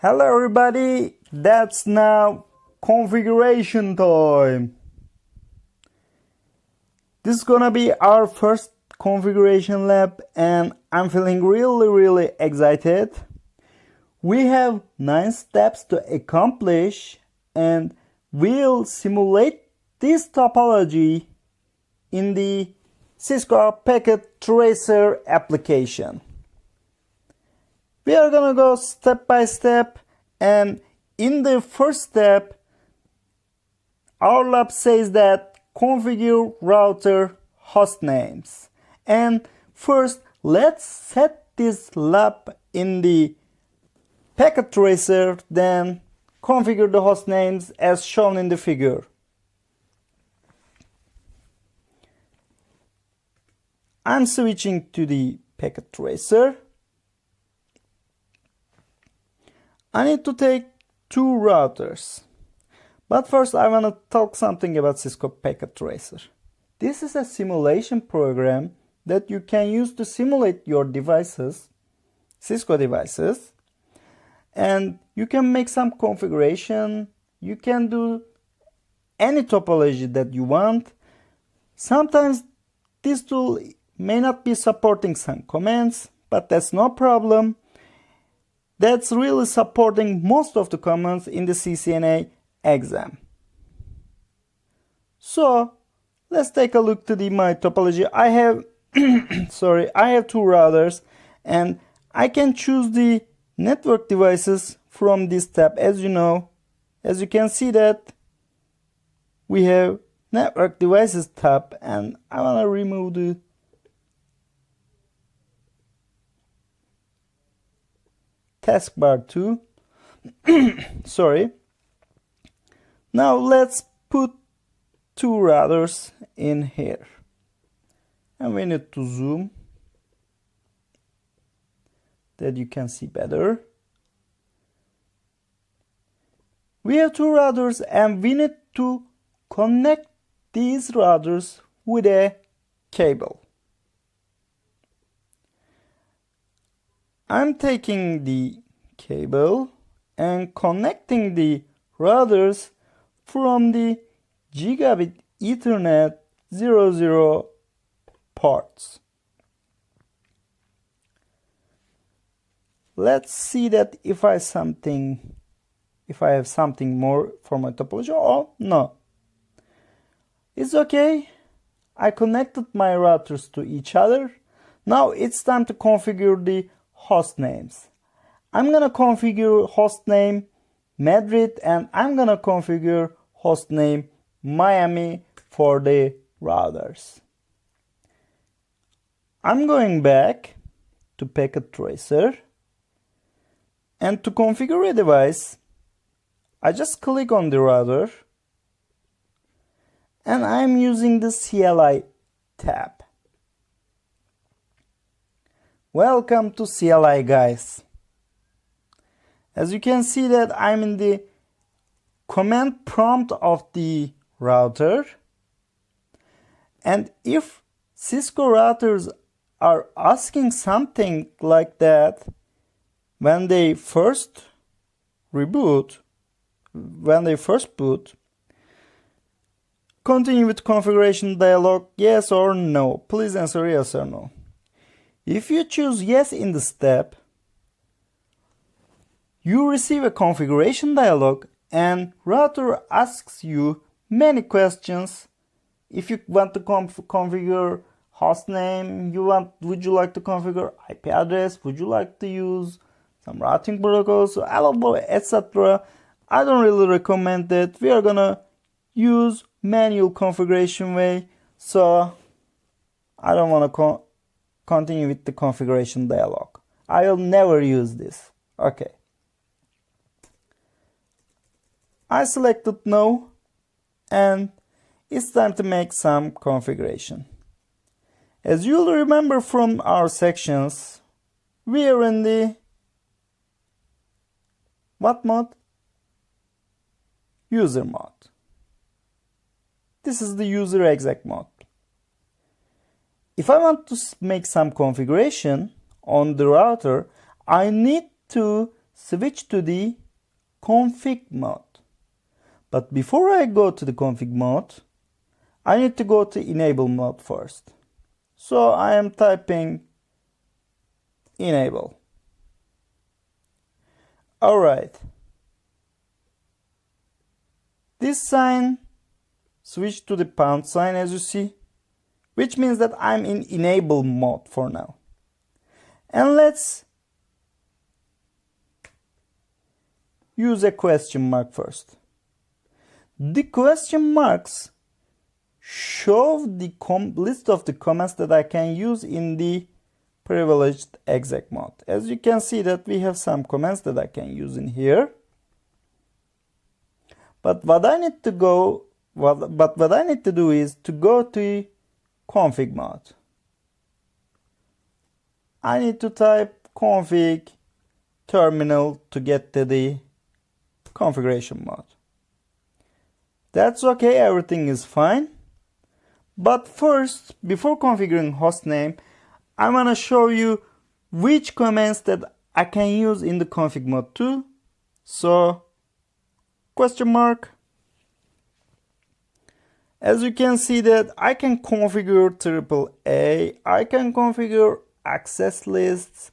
Hello everybody, that's now configuration time. This is gonna be our first configuration lab and I'm feeling really excited. We have 9 steps to accomplish and we'll simulate this topology in the Cisco Packet Tracer application. We are gonna go step by step, and in the first step our lab says that configure router host names. And first let's set this lab in the packet tracer, then configure the host names as shown in the figure. I'm switching to the packet tracer. I need to take 2 routers. But first I want to talk something about Cisco Packet Tracer. This is a simulation program that you can use to simulate your devices, Cisco devices. And you can make some configuration. You can do any topology that you want. Sometimes this tool may not be supporting some commands, but that's no problem. That's really supporting most of the commands in the CCNA exam. So let's take a look to my topology. I have I have 2 routers and I can choose the network devices from this tab. As you can see that we have network devices tab, and I want to remove the taskbar too. Now let's put 2 routers in here, and we need to zoom that you can see better. We have 2 routers and we need to connect these routers with a cable. I'm taking the cable and connecting the routers from the Gigabit Ethernet 00 ports. Let's see that if I have something more for my topology. Oh no, it's okay. I connected my routers to each other. Now it's time to configure the host names. I'm gonna configure host name Madrid and I'm gonna configure host name Miami for the routers. I'm going back to Packet Tracer, and to configure a device I just click on the router and I'm using the CLI tab. Welcome to CLI, guys. As you can see that I'm in the command prompt of the router, and if Cisco routers are asking something like that when they first boot, continue with configuration dialog, yes or no. Please answer yes or no. If you choose yes in the step, you receive a configuration dialog and router asks you many questions. If you want to configure host name, would you like to configure IP address, would you like to use some routing protocols, etc. I don't really recommend that. We are gonna use manual configuration way, so I don't want to continue with the configuration dialog. I will never use this. Okay. I selected no, and it's time to make some configuration. As you'll remember from our sections, we are in the what mode? User mode. This is the user exec mode. If I want to make some configuration on the router, I need to switch to the config mode. But before I go to the config mode, I need to go to enable mode first. So I am typing enable. Alright. This sign switched to the pound sign, as you see, which means that I'm in enable mode for now. And let's use a question mark first. The question marks show the list of the commands that I can use in the privileged exec mode. As you can see that we have some commands that I can use in here. But what I need to do is to go to config mode. I need to type config terminal to get to the configuration mode. That's okay, everything is fine. But first, before configuring hostname, I want to show you which commands that I can use in the config mode too. So, question mark. As you can see that I can configure AAA, I can configure access lists,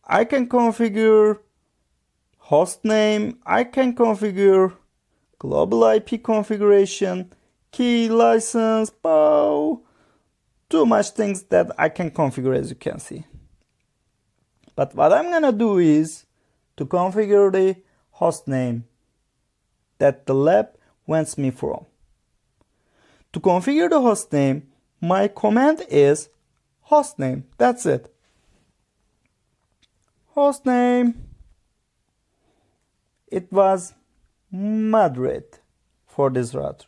I can configure hostname, I can configure global IP configuration, key license, too much things that I can configure, as you can see. But what I'm gonna do is to configure the hostname that the lab wants me from. To configure the hostname, my command is hostname. That's it. Hostname. It was Madrid for this router.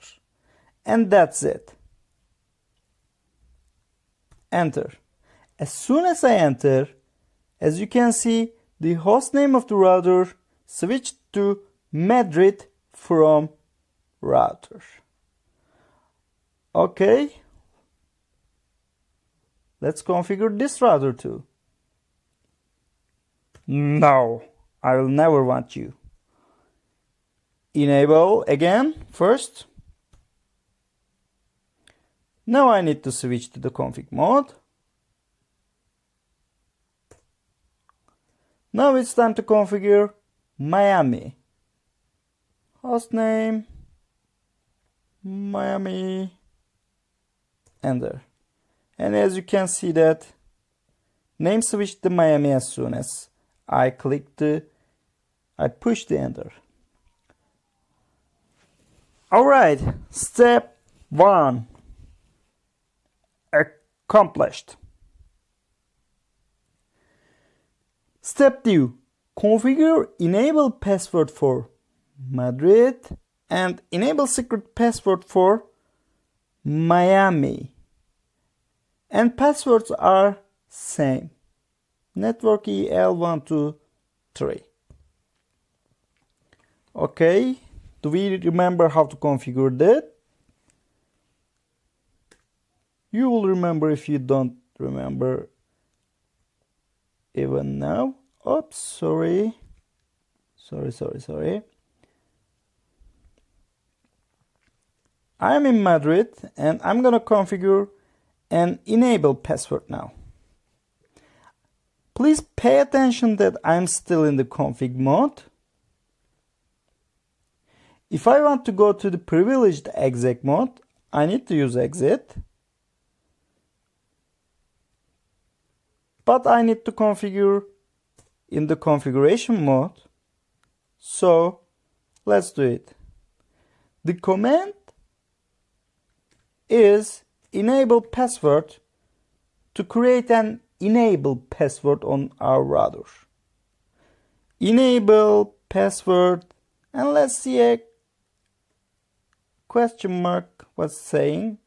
And that's it. Enter. As soon as I enter, as you can see, the hostname of the router switched to Madrid from router. Okay. Let's configure this router too. No, I will never want you. Enable again first. Now I need to switch to the config mode. Now it's time to configure Miami. Hostname, Miami, enter. And as you can see that name switched to Miami as soon as I pushed the enter. Alright, step 1 accomplished. Step 2, configure enable password for Madrid and enable secret password for Miami. And passwords are same. Network EL123. Okay, do we remember how to configure that? You will remember if you don't remember even now. Oops, sorry. I'm in Madrid and I'm gonna configure an enable password now. Please pay attention that I'm still in the config mode. If I want to go to the privileged exec mode, I need to use exit. But I need to configure in the configuration mode. So let's do it. The command is enable password to create an enable password on our router. Enable password, and let's see a question mark was saying.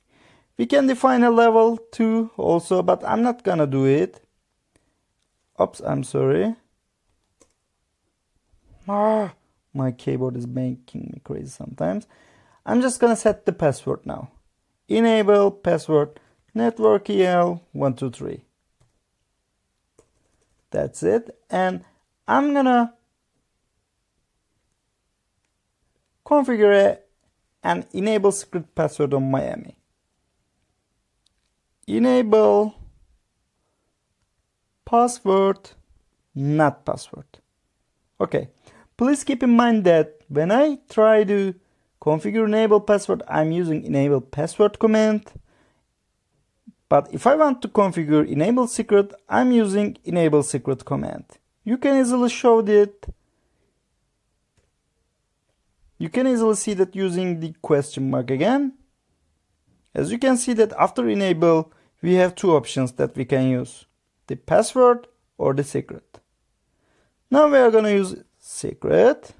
We can define a level 2 also, but I'm not gonna do it. Oops, I'm sorry. My keyboard is making me crazy sometimes. I'm just gonna set the password now. Enable password network EL123. That's it. And I'm gonna configure an enable secret password on Miami. Enable password, not password. Okay, please keep in mind that when I try to configure enable password, I'm using enable password command. But if I want to configure enable secret, I'm using enable secret command. You can easily show that. You can easily see that using the question mark again. As you can see that after enable, we have two options that we can use. The password or the secret. Now we are going to use secret.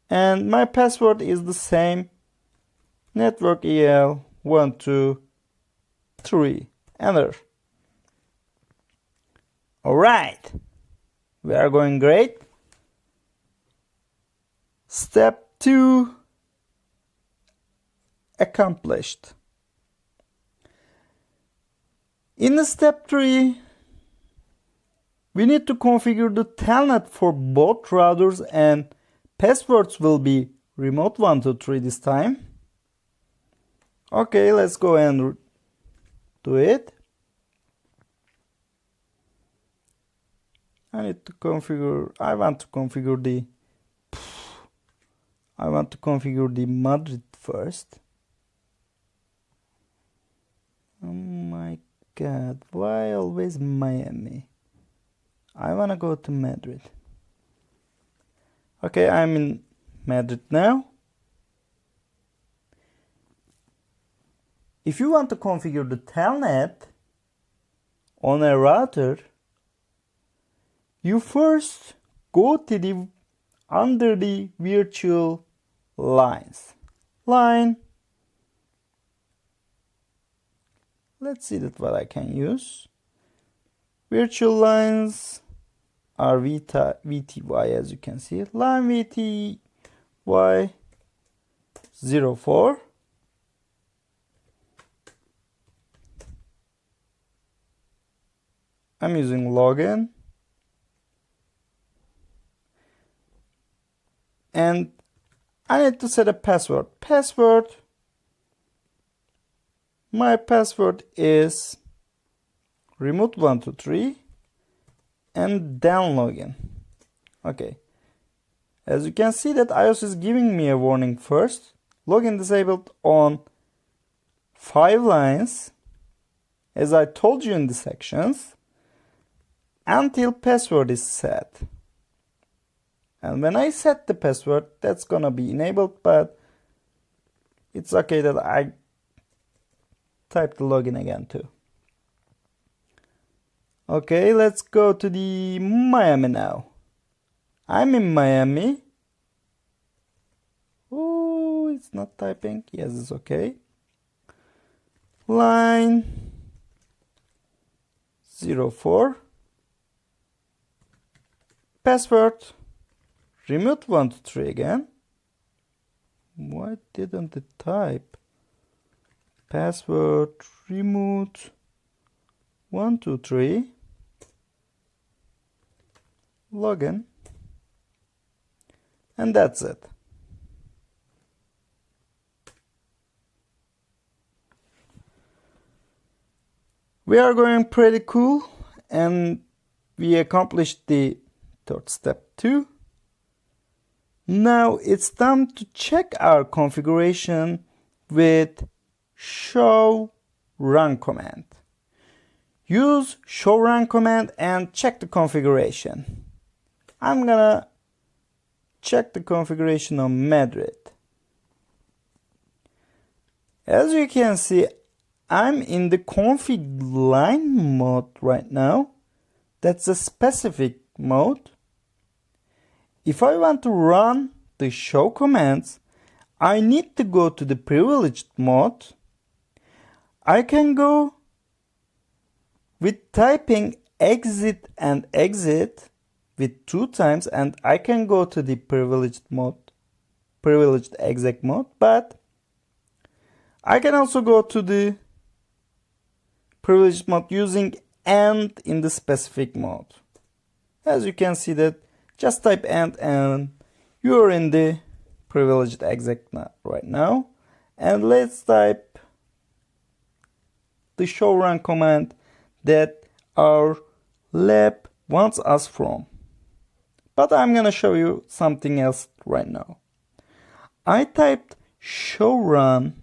And my password is the same. Network EL 123. Enter. Alright. We are going great. Step 2 accomplished. In the step 3, we need to configure the telnet for both routers, and passwords will be remote 123 this time. Okay, let's go and do it. I want to configure the Madrid first. Oh my god, why always Miami? I wanna go to Madrid. Okay, I'm in Madrid now. If you want to configure the telnet on a router, you first go to under the virtual lines. Let's see what I can use. Virtual lines are VTY, as you can see. Line VTY 04. I'm using login. And I need to set a password. My password is remote123 and then login. Okay. As you can see that iOS is giving me a warning first. Login disabled on 5 lines, as I told you in the sections, until password is set. And when I set the password, that's gonna be enabled, but it's okay that I type the login again too. Okay, let's go to the Miami now. I'm in Miami. Oh, it's not typing. Yes, it's okay. Line 04. Password remote123 again. Why didn't it type? Password remote123. Login. And that's it. We are going pretty cool, and we accomplished the third step too. Now it's time to check our configuration with show run command. Use show run command and check the configuration. I'm gonna check the configuration on Madrid. As you can see, I'm in the config line mode right now. That's a specific mode. If I want to run the show commands, I need to go to the privileged mode. I can go with typing exit and exit with 2 times, and I can go to the privileged exec mode, but I can also go to the privileged mode using and in the specific mode. As you can see that just type and you're in the privileged exec right now, and let's type the show run command that our lab wants us from. But I'm gonna show you something else right now. I typed show run,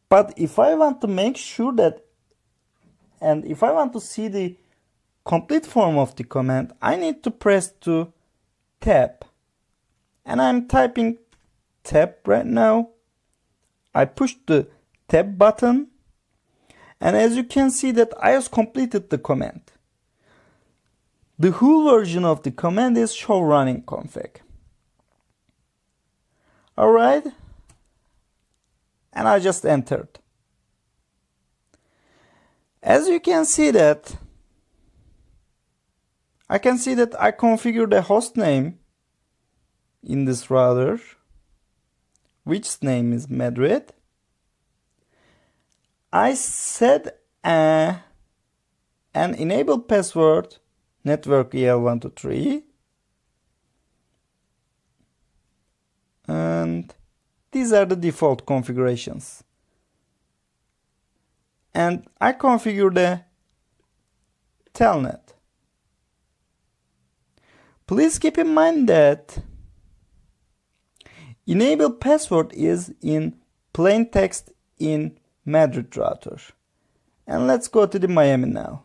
but if I want to make sure that, and if I want to see the complete form of the command, I need to press to tab. And I'm typing tab right now. I pushed the tab button, and as you can see that I have completed the command. The whole version of the command is show running config. Alright, and I just entered. As you can see that, I can see that I configured a host name in this router, which name is Madrid. I set an enable password network EL123, and these are the default configurations. And I configured a telnet. Please keep in mind that enable password is in plain text in Madrid router. And let's go to the Miami now.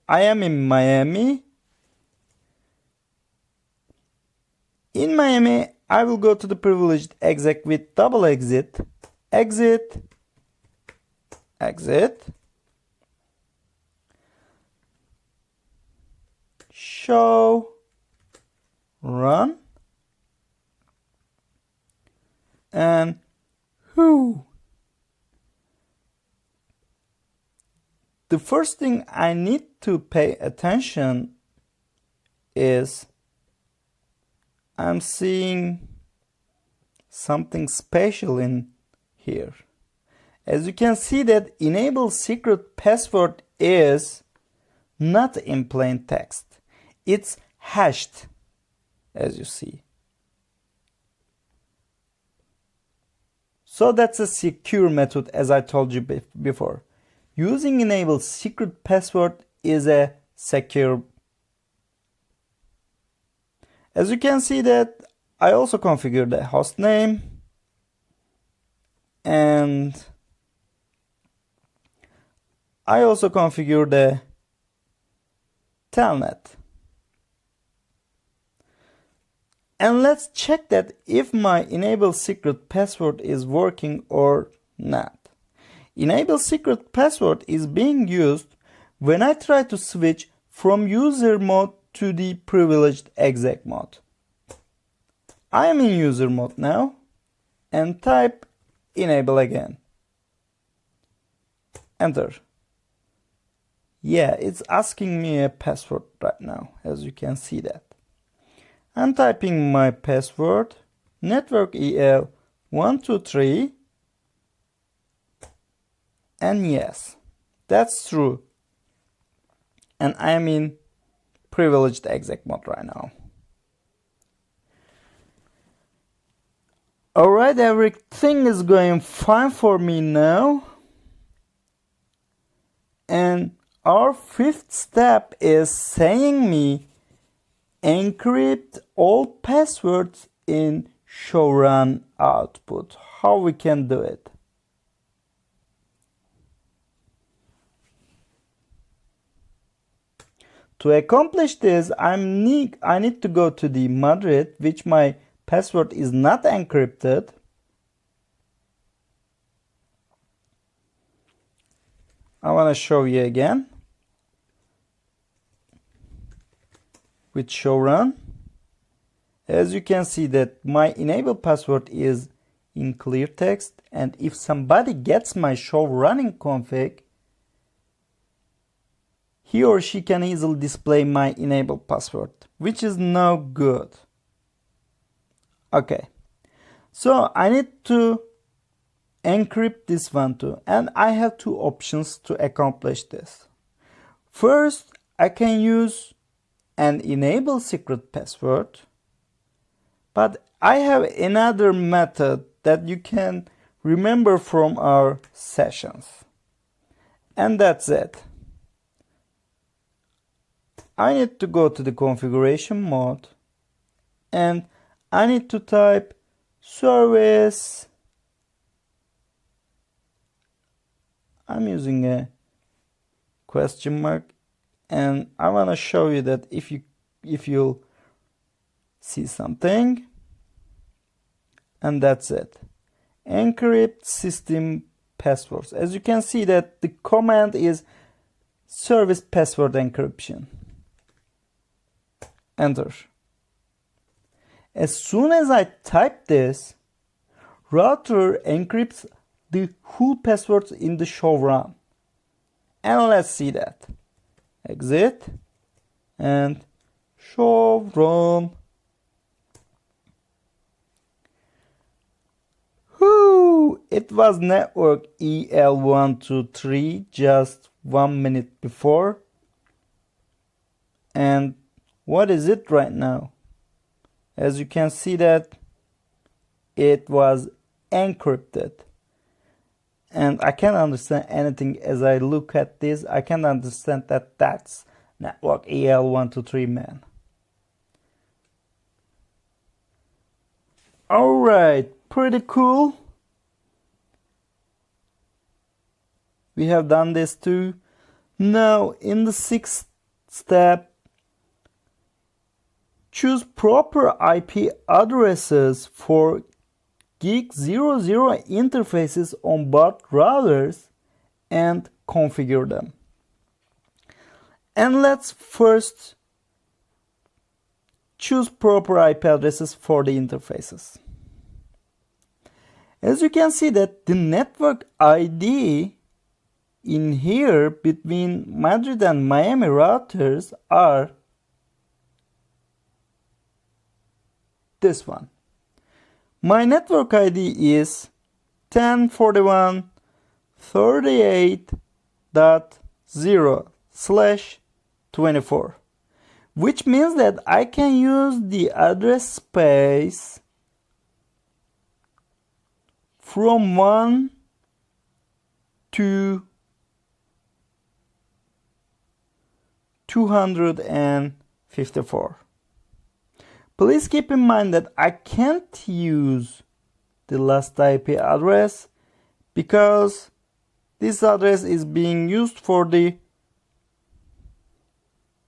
I am in Miami. In Miami, I will go to the privileged exec with double exit, exit, exit, show run, and who. The first thing I need to pay attention is I'm seeing something special in here. As you can see that enable secret password is not in plain text. It's hashed, as you see. So that's a secure method, as I told you before. Using enable secret password is a secure. As you can see that I also configured the host name and I also configured the telnet. And let's check that if my enable secret password is working or not. Enable secret password is being used when I try to switch from user mode to the privileged exec mode. I am in user mode now and type enable again. Enter. Yeah, it's asking me a password right now, as you can see that. I'm typing my password, network EL123, and yes, that's true. And I'm in privileged exec mode right now. Alright, everything is going fine for me now. And our fifth step is saying me encrypt all passwords in show run output. How we can do it? To accomplish this, I need to go to the Madrid, which my password is not encrypted. I want to show you again with show run. As you can see that my enable password is in clear text, and if somebody gets my show running config, he or she can easily display my enable password, which is no good. Okay, so I need to encrypt this one too, and I have two options to accomplish this. First, I can use an enable secret password, But I have another method that you can remember from our sessions. And that's it. I need to go to the configuration mode and I need to type service. I'm using a question mark and I want to show you that if you'll see something, and that's it. Encrypt system passwords. As you can see that the command is service password encryption. Enter. As soon as I type this, router encrypts the whole passwords in the show run. And let's see that. Exit and show run. Whoo! It was network EL123 just 1 minute before. And what is it right now? As you can see that it was encrypted. And I can't understand anything as I look at this. I can't understand that that's network EL123, man. Alright, pretty cool. We have done this too. Now in the 6th step, choose proper IP addresses for Gig00 interfaces on both routers and configure them. And let's first choose proper IP addresses for the interfaces. As you can see that the network ID in here between Madrid and Miami routers are this one. My network ID is 1041.38.0/24, which means that I can use the address space from 1 to 254. Please keep in mind that I can't use the last IP address because this address is being used for the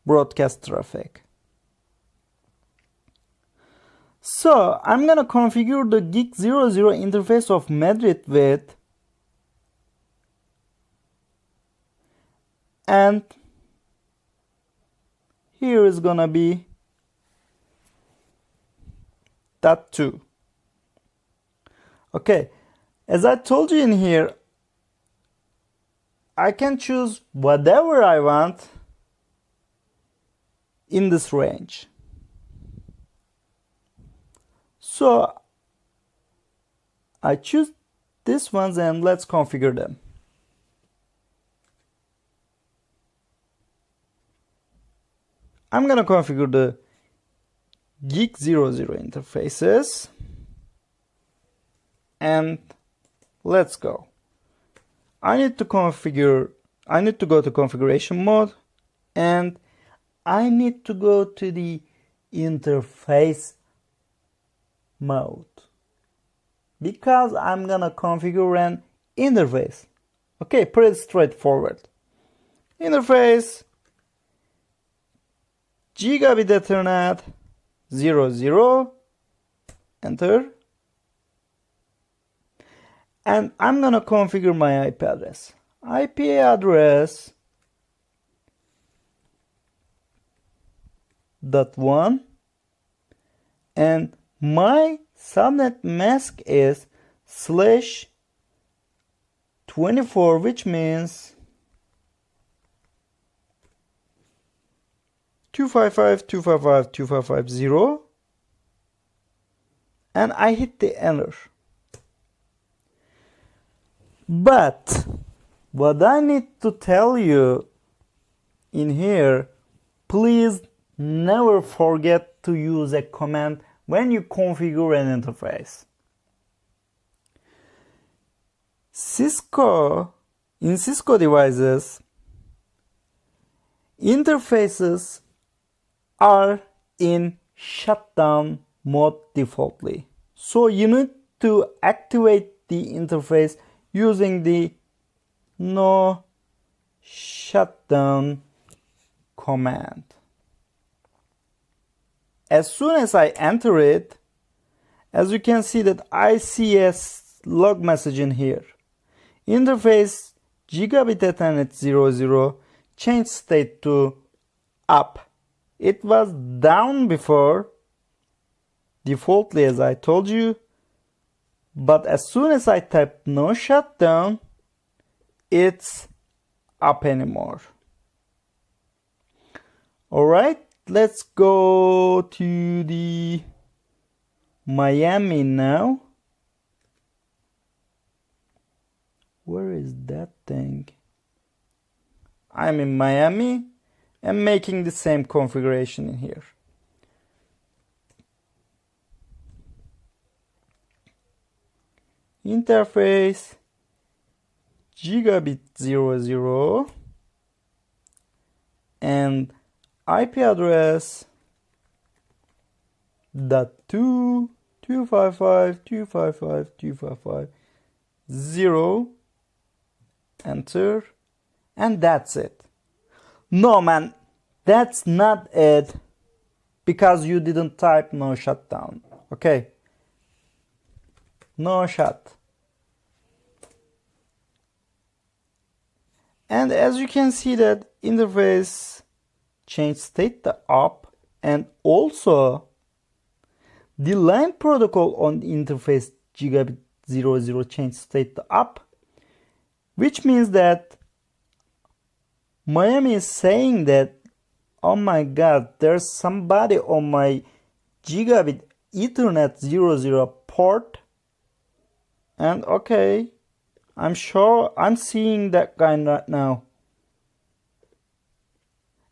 broadcast traffic. So I'm gonna configure the Gig00 interface of Madrid with, and here is gonna be that too. Okay, as I told you in here, I can choose whatever I want in this range. So I choose these ones and let's configure them. I'm gonna configure the Gig00 interfaces and let's go. I need to go to configuration mode and I need to go to the interface mode because I'm gonna configure an interface. Okay, pretty straightforward. Interface Gigabit Ethernet 00, enter, and I'm gonna configure my IP address. IP address .1 and my subnet mask is /24, which means 255.255.255.0, and I hit the enter. But what I need to tell you in here, please never forget to use a command when you configure an interface. In Cisco devices, interfaces are in shutdown mode defaultly. So you need to activate the interface using the no shutdown command. As soon as I enter it, as you can see that I see a log message in here. Interface gigabit Ethernet 00 change state to up. It was down before, defaultly as I told you, but as soon as I type no shutdown, it's up anymore. Alright, let's go to the Miami now. Where is that thing? I'm in Miami and making the same configuration in here. Interface gigabit 00 and IP address .2.255.255.255.0. Enter, and that's it. No man, that's not it, because you didn't type no shutdown. Okay, no shut. And as you can see that interface change state to up, and also the line protocol on the interface gigabit 00 change state to up, which means that Miami is saying that, oh my god, there's somebody on my gigabit Ethernet 00 port, and okay, I'm sure I'm seeing that guy right now.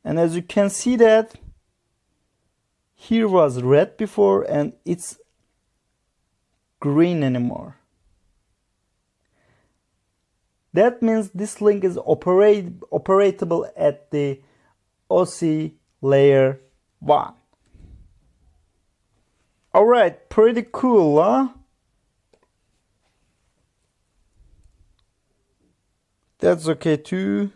And as you can see that here was red before and it's green anymore. That means this link is operatable at the OC layer 1. Alright, pretty cool, huh? That's okay too.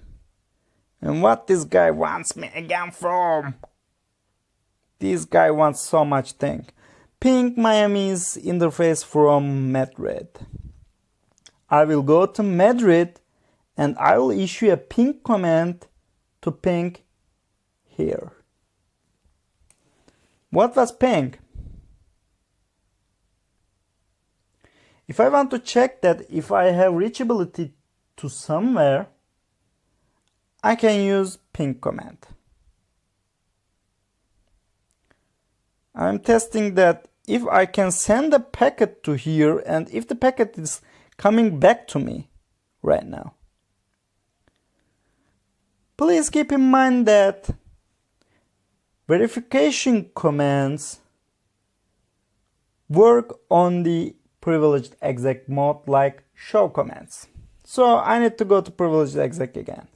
And what this guy wants me again from? This guy wants so much thing. Ping Miami's interface from Madrid. I will go to Madrid and I will issue a ping command to ping here. What was ping? If I want to check that if I have reachability to somewhere, I can use ping command. I'm testing that if I can send a packet to here and if the packet is coming back to me right now. Please keep in mind that verification commands work on the privileged exec mode like show commands. So I need to go to privileged exec again.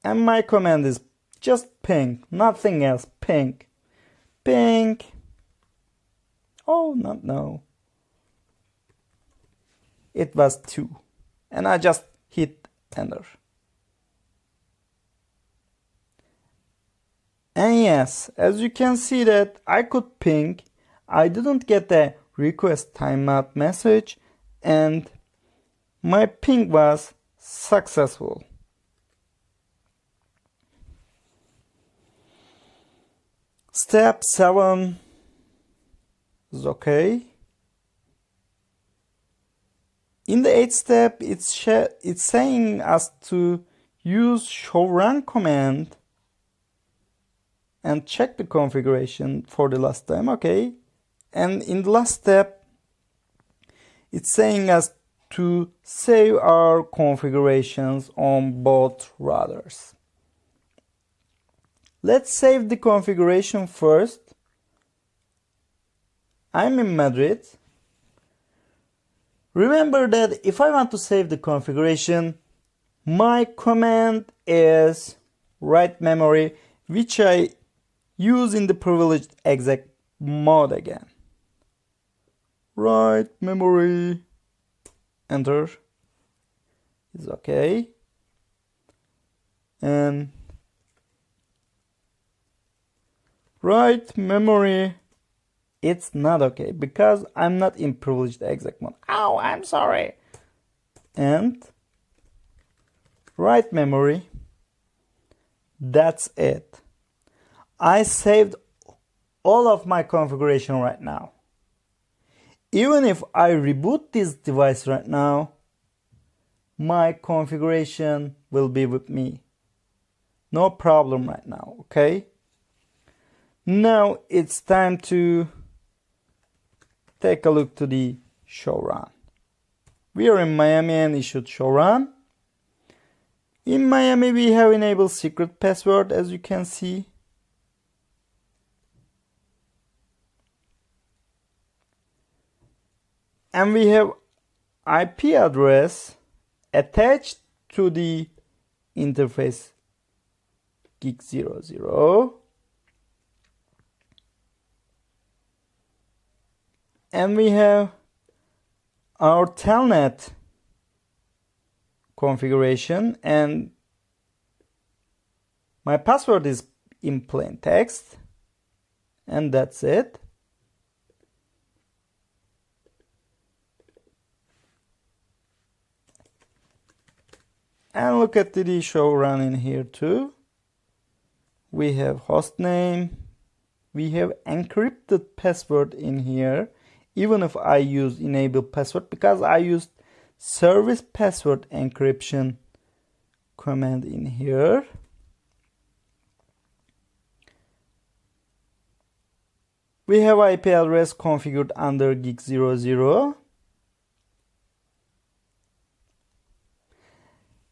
And my command is just ping, nothing else, ping. Ping. Oh, no. It was 2. And I just hit enter. And yes, as you can see that I could ping. I didn't get a request timeout message and my ping was successful. Step 7 is okay. In the 8th step, it's saying us to use show run command and check the configuration for the last time, okay. And in the last step, it's saying us to save our configurations on both routers. Let's save the configuration first. I'm in Madrid. Remember that if I want to save the configuration, my command is write memory, which I use in the privileged exec mode again. Write memory, enter, is okay. And write memory, it's not okay because I'm not in privileged exec mode. Oh, I'm sorry. And write memory, that's it. I saved all of my configuration right now. Even if I reboot this device right now, my configuration will be with me. No problem right now, okay? Now it's time to take a look to the show run. We are in Miami and issued show run. In Miami we have enabled secret password, as you can see. And we have IP address attached to the interface gig00. And we have our telnet configuration, and my password is in plain text, and that's it. And look at the show run in here too. We have host name. We have encrypted password in here. Even if I use enable password, because I used service password encryption command in here. We have IP address configured under gig00.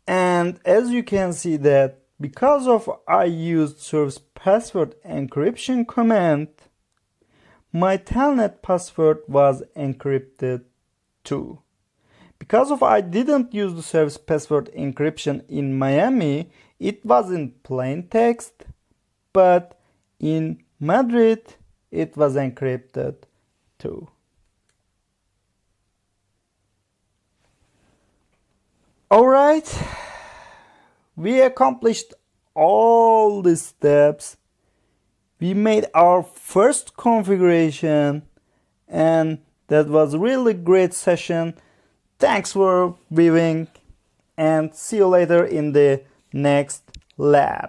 And as you can see that because of I used service password encryption command, my telnet password was encrypted too. Because of I didn't use the service password encryption in Miami, it was in plain text, but in Madrid it was encrypted too. Alright, we accomplished all the steps. We made our first configuration, and that was a really great session. Thanks for viewing, and see you later in the next lab.